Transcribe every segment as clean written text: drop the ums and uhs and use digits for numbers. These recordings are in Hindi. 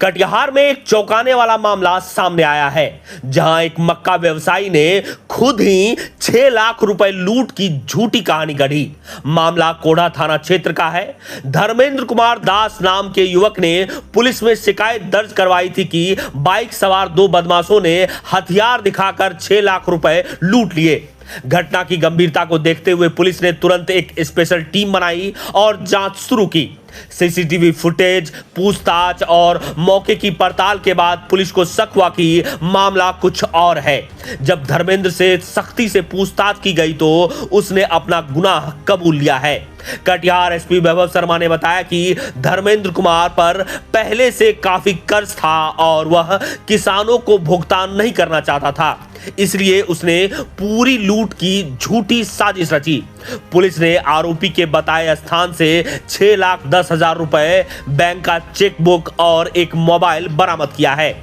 कटिहार में एक चौंकाने वाला मामला सामने आया है, जहां एक मक्का व्यवसायी ने खुद ही 6 लाख रुपए लूट की झूठी कहानी गढ़ी। मामला कोढ़ा थाना क्षेत्र का है। धर्मेंद्र कुमार दास नाम के युवक ने पुलिस में शिकायत दर्ज करवाई थी कि बाइक सवार 2 बदमाशों ने हथियार दिखाकर 6 लाख रुपए लूट लिए। घटना की गंभीरता को देखते हुए पुलिस ने तुरंत एक स्पेशल टीम बनाई और जांच शुरू की। सीसीटीवी फुटेज, पूछताछ और मौके की पड़ताल के बाद पुलिस को शक हुआ कि मामला कुछ और है। जब धर्मेंद्र से सख्ती से पूछताछ की गई तो उसने अपना गुनाह कबूल लिया है। कटिहार एसपी वैभव शर्मा ने बताया कि धर्मेंद्र कुमार पर पहले से काफी कर्ज था और वह किसानों को भुगतान नहीं करना चाहता था, इसलिए उसने पूरी लूट की झूठी साजिश रची। पुलिस ने आरोपी के बताए स्थान से 6,10,000 रुपए, बैंक का चेकबुक और एक मोबाइल बरामद किया है।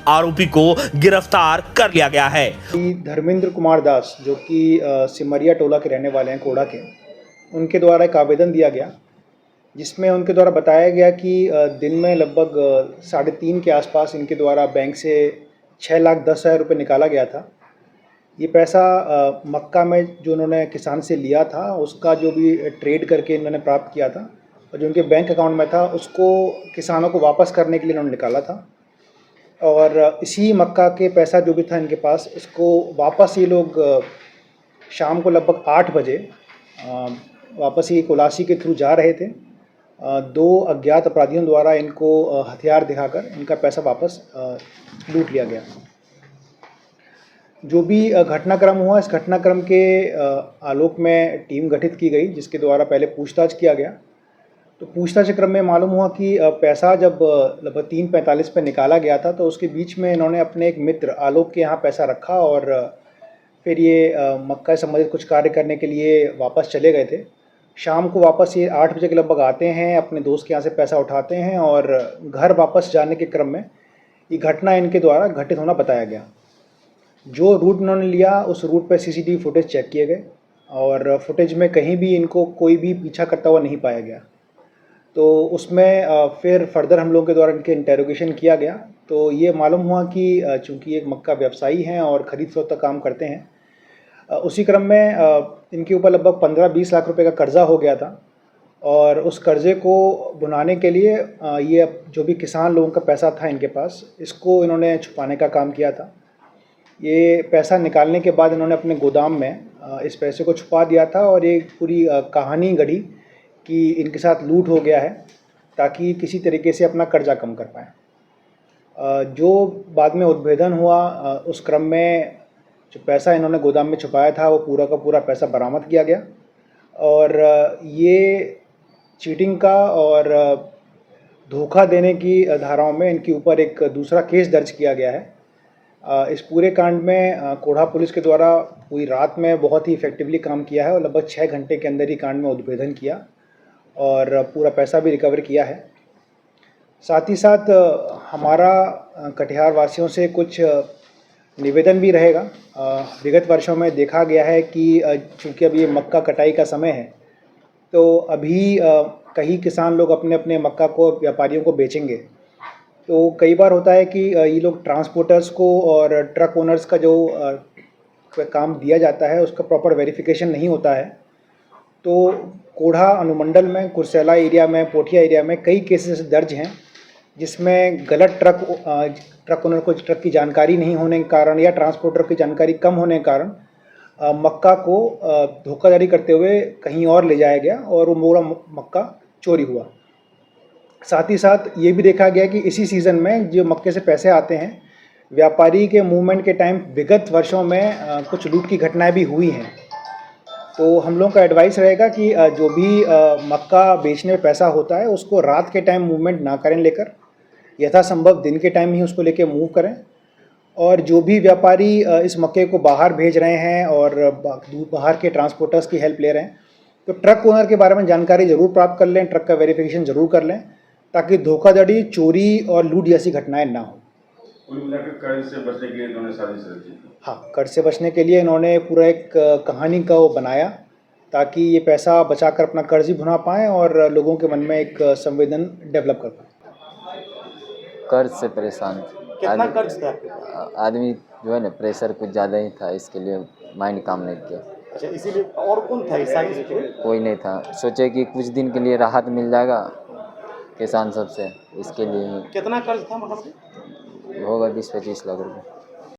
आरोपी को गिरफ्तार कर लिया गया है। धर्मेंद्र कुमार दास जो कि सिमरिया टोला के रहने वाले हैं, कोढ़ा के, उनके द्वारा एक आवेदन दिया गया जिसमें उनके द्वारा बताया गया कि दिन में लगभग 3:30 के आसपास इनके द्वारा बैंक से 6,10,000 रुपये निकाला गया था। ये पैसा मक्का में जो उन्होंने किसान से लिया था उसका जो भी ट्रेड करके इन्होंने प्राप्त किया था और जो उनके बैंक अकाउंट में था उसको किसानों को वापस करने के लिए इन्होंने निकाला था। और इसी मक्का के पैसा जो भी था इनके पास, इसको वापस ये लोग शाम को लगभग 8 बजे वापस ये कोलासी के थ्रू जा रहे थे। 2 अज्ञात अपराधियों द्वारा इनको हथियार दिखाकर इनका पैसा वापस लूट लिया गया। जो भी घटनाक्रम हुआ, इस घटनाक्रम के आलोक में टीम गठित की गई जिसके द्वारा पहले पूछताछ किया गया। तो पूछताछ के क्रम में मालूम हुआ कि पैसा जब लगभग 3:45 पे निकाला गया था तो उसके बीच में इन्होंने अपने एक मित्र आलोक के यहाँ पैसा रखा और फिर ये मक्का से संबंधित कुछ कार्य करने के लिए वापस चले गए थे। शाम को वापस ये 8 बजे के लगभग आते हैं, अपने दोस्त के यहाँ से पैसा उठाते हैं और घर वापस जाने के क्रम में ये घटना इनके द्वारा घटित होना बताया गया। जो रूट इन्होंने लिया उस रूट पर सीसीटीवी फुटेज चेक किए गए और फुटेज में कहीं भी इनको कोई भी पीछा करता हुआ नहीं पाया गया। तो उसमें फिर फर्दर हम लोगों के द्वारा इनके इंटेरोगेशन किया गया तो ये मालूम हुआ कि चूँकि एक मक्का व्यवसायी हैं और ख़रीद फरोख्त का काम करते हैं, उसी क्रम में इनके ऊपर लगभग 15-20 लाख रुपए का कर्ज़ा हो गया था और उस कर्ज़े को भुनाने के लिए ये जो भी किसान लोगों का पैसा था इनके पास, इसको इन्होंने छुपाने का काम किया था। ये पैसा निकालने के बाद इन्होंने अपने गोदाम में इस पैसे को छुपा दिया था और एक पूरी कहानी गढ़ी कि इनके साथ लूट हो गया है ताकि किसी तरीके से अपना कर्जा कम कर पाएँ। जो बाद में उद्भेदन हुआ उस क्रम में जो पैसा इन्होंने गोदाम में छुपाया था वो पूरा का पूरा पैसा बरामद किया गया और ये चीटिंग का और धोखा देने की धाराओं में इनके ऊपर एक दूसरा केस दर्ज किया गया है। इस पूरे कांड में कोढ़ा पुलिस के द्वारा पूरी रात में बहुत ही इफेक्टिवली काम किया है और लगभग 6 घंटे के अंदर ही कांड में उद्भेदन किया और पूरा पैसा भी रिकवर किया है। साथ ही साथ हमारा कटिहार वासियों से कुछ निवेदन भी रहेगा। विगत वर्षों में देखा गया है कि चूँकि अब ये मक्का कटाई का समय है तो अभी कई किसान लोग अपने अपने मक्का को व्यापारियों को बेचेंगे। तो कई बार होता है कि ये लोग ट्रांसपोर्टर्स को और ट्रक ओनर्स का जो काम दिया जाता है उसका प्रॉपर वेरिफिकेशन नहीं होता है। तो कोढ़ा अनुमंडल में कुर्सेला एरिया में, पोठिया एरिया में कई केसेस दर्ज हैं जिसमें गलत ट्रक ओनर को ट्रक की जानकारी नहीं होने के कारण या ट्रांसपोर्टर की जानकारी कम होने के कारण मक्का को धोखाधड़ी करते हुए कहीं और ले जाया गया और वो पूरा मक्का चोरी हुआ। साथ ही साथ ये भी देखा गया कि इसी सीज़न में जो मक्के से पैसे आते हैं, व्यापारी के मूवमेंट के टाइम विगत वर्षों में कुछ लूट की घटनाएं भी हुई हैं। तो हम लोगों का एडवाइस रहेगा कि जो भी मक्का बेचने में पैसा होता है उसको रात के टाइम मूवमेंट ना करें लेकर, यथासंभव दिन के टाइम ही उसको लेकर मूव करें। और जो भी व्यापारी इस मक्के को बाहर भेज रहे हैं और बाहर के ट्रांसपोर्टर्स की हेल्प ले रहे हैं तो ट्रक ओनर के बारे में जानकारी ज़रूर प्राप्त कर लें, ट्रक का वेरिफिकेशन ज़रूर कर लें ताकि धोखाधड़ी, चोरी और लूट जैसी घटनाएं ना हो। कुल मिलाकर कर्ज से बचने के लिए इन्होंने साजिश रची। हाँ, कर्ज से बचने के लिए इन्होंने पूरा एक कहानी का वो बनाया ताकि ये पैसा बचाकर अपना कर्ज ही भुना पाएँ और लोगों के मन में एक संवेदन डेवलप कर पाएँ। कर्ज से परेशान थे। कितना कर्ज था आपके पास? आदमी जो है ना प्रेशर कुछ ज़्यादा ही था, इसके लिए माइंड काम नहीं किया। अच्छा, इसीलिए और कौन था इस सारी से? कोई नहीं था, सोचे कि कुछ दिन के लिए राहत मिल जाएगा किसान सबसे, इसके लिए कितना कर्ज था मतलब? होगा 20-25 लाख रुपये।